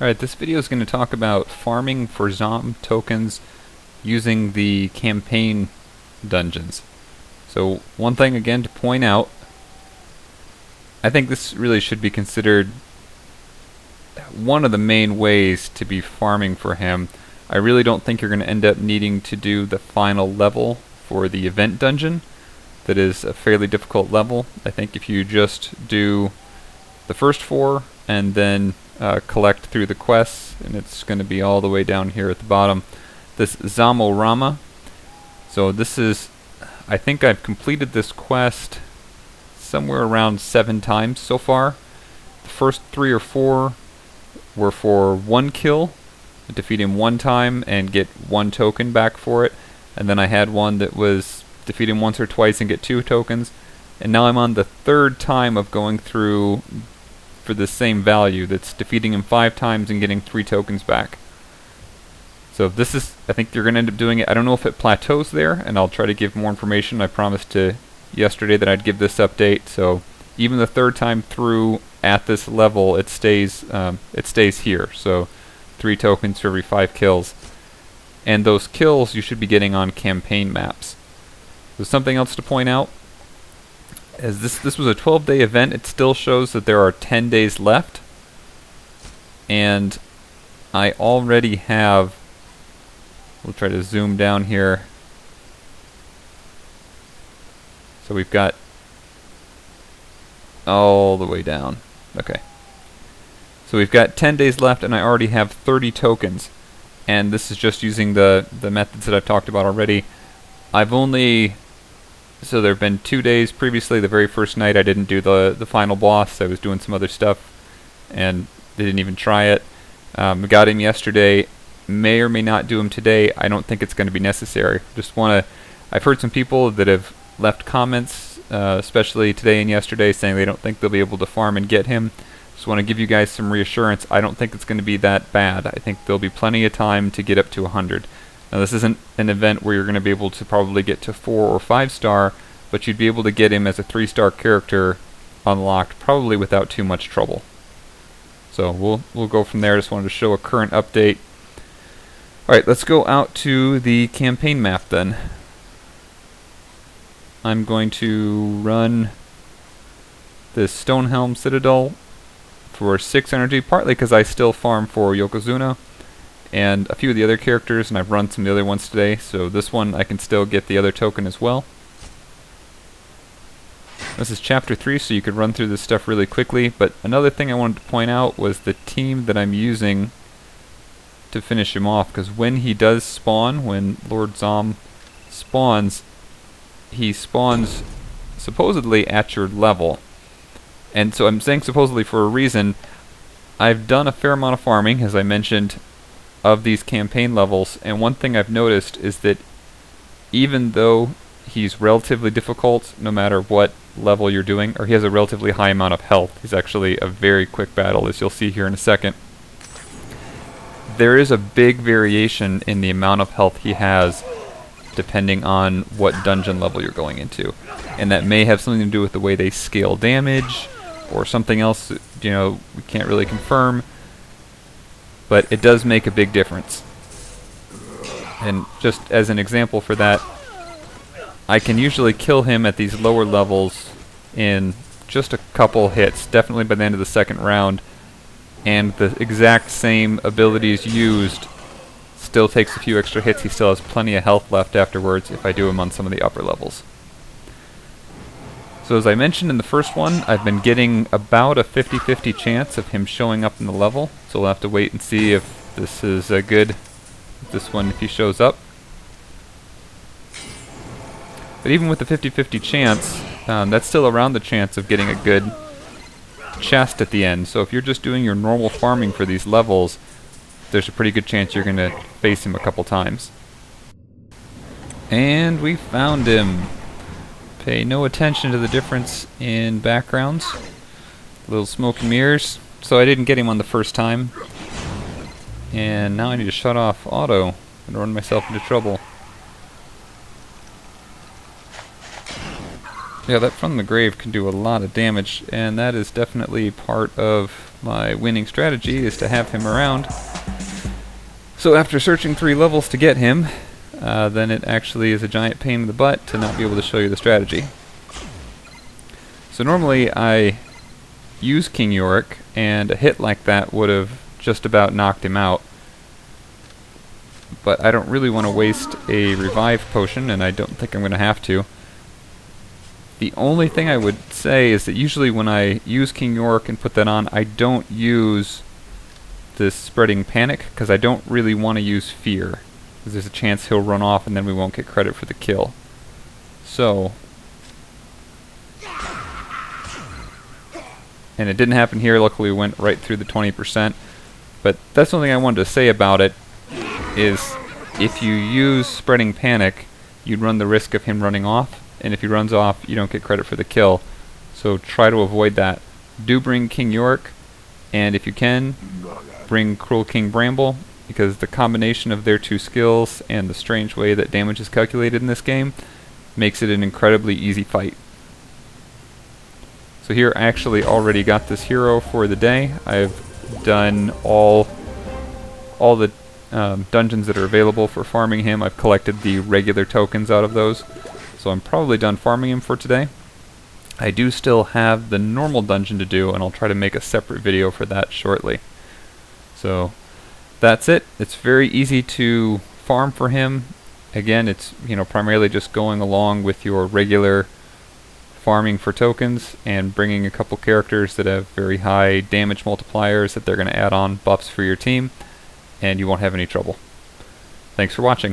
Alright, this video is going to talk about farming for Zomm tokens using the campaign dungeons. So one thing again to point out, I think this really should be considered one of the main ways to be farming for him. I really don't think you're going to end up needing to do the final level for the event dungeon. That is a fairly difficult level. I think if you just do the first four and then collect through the quests, and it's going to be all the way down here at the bottom, this Zommorama. So this is, I think I've completed this quest somewhere around 7 times so far. The first 3 or 4 were for 1 kill, defeat him 1 time and get 1 token back for it, and then I had one that was defeat him once or twice and get 2 tokens, and now I'm on the 3rd time of going through for the same value. That's defeating him 5 times and getting 3 tokens back. So this is, I think you're going to end up doing it. I don't know if it plateaus there, and I'll try to give more information. I promised to yesterday that I'd give this update, so even the 3rd time through at this level, it stays here. So 3 tokens for every 5 kills. And those kills you should be getting on campaign maps. There's something else to point out. As this was a 12-day event, it still shows that there are 10 days left. And I already have, we'll try to zoom down here. So we've got all the way down. Okay. So we've got 10 days left and I already have 30 tokens. And this is just using the methods that I've talked about already. So there have been 2 days previously. The very first night I didn't do the final boss. I was doing some other stuff and they didn't even try it. Got him yesterday. May or may not do him today. I don't think it's going to be necessary. I've heard some people that have left comments, especially today and yesterday, saying they don't think they'll be able to farm and get him. Just want to give you guys some reassurance. I don't think it's going to be that bad. I think there'll be plenty of time to get up to 100. Now this isn't an event where you're going to be able to probably get to 4 or 5 star, but you'd be able to get him as a 3-star character unlocked probably without too much trouble. So we'll go from there. Just wanted to show a current update. Alright, let's go out to the campaign map then. I'm going to run this Stonehelm Citadel for 6 energy, partly because I still farm for Yokozuna and a few of the other characters, and I've run some of the other ones today, so this one I can still get the other token as well. This is chapter 3, so you could run through this stuff really quickly, but another thing I wanted to point out was the team that I'm using to finish him off, because when he does spawn, when Lord Zomm spawns, he spawns supposedly at your level. And so I'm saying supposedly for a reason. I've done a fair amount of farming, as I mentioned, of these campaign levels, and one thing I've noticed is that even though he's relatively difficult, no matter what level you're doing, or he has a relatively high amount of health, he's actually a very quick battle, as you'll see here in a second, there is a big variation in the amount of health he has depending on what dungeon level you're going into. And that may have something to do with the way they scale damage, or something else that, we can't really confirm. But it does make a big difference. And just as an example for that, I can usually kill him at these lower levels in just a couple hits, definitely by the end of the 2nd round, and the exact same abilities used still takes a few extra hits. He still has plenty of health left afterwards if I do him on some of the upper levels. So as I mentioned in the first one, I've been getting about a 50-50 chance of him showing up in the level, so we'll have to wait and see if this is good, this one, if he shows up. But even with the 50-50 chance, that's still around the chance of getting a good chest at the end. So if you're just doing your normal farming for these levels, there's a pretty good chance you're going to face him a couple times. And we found him. Pay no attention to the difference in backgrounds. Little smoke and mirrors. So I didn't get him on the first time. And now I need to shut off auto and run myself into trouble. Yeah, that from the grave can do a lot of damage, and that is definitely part of my winning strategy is to have him around. So after searching 3 levels to get him, then it actually is a giant pain in the butt to not be able to show you the strategy. So normally I use King Yorick, and a hit like that would have just about knocked him out. But I don't really want to waste a revive potion, and I don't think I'm going to have to. The only thing I would say is that usually when I use King Yorick and put that on, I don't use this Spreading Panic, because I don't really want to use Fear, because there's a chance he'll run off and then we won't get credit for the kill. So, and it didn't happen here, luckily we went right through the 20%, but that's the only thing I wanted to say about it, is if you use Spreading Panic, you'd run the risk of him running off, and if he runs off, you don't get credit for the kill. So try to avoid that. Do bring King Yorick, and if you can, bring Cruel King Bramble, because the combination of their 2 skills and the strange way that damage is calculated in this game makes it an incredibly easy fight. So here I actually already got this hero for the day. I've done all the dungeons that are available for farming him. I've collected the regular tokens out of those, so I'm probably done farming him for today. I do still have the normal dungeon to do, and I'll try to make a separate video for that shortly. So that's it. It's very easy to farm for him. Again, it's primarily just going along with your regular farming for tokens and bringing a couple characters that have very high damage multipliers that they're going to add on buffs for your team, and you won't have any trouble. Thanks for watching.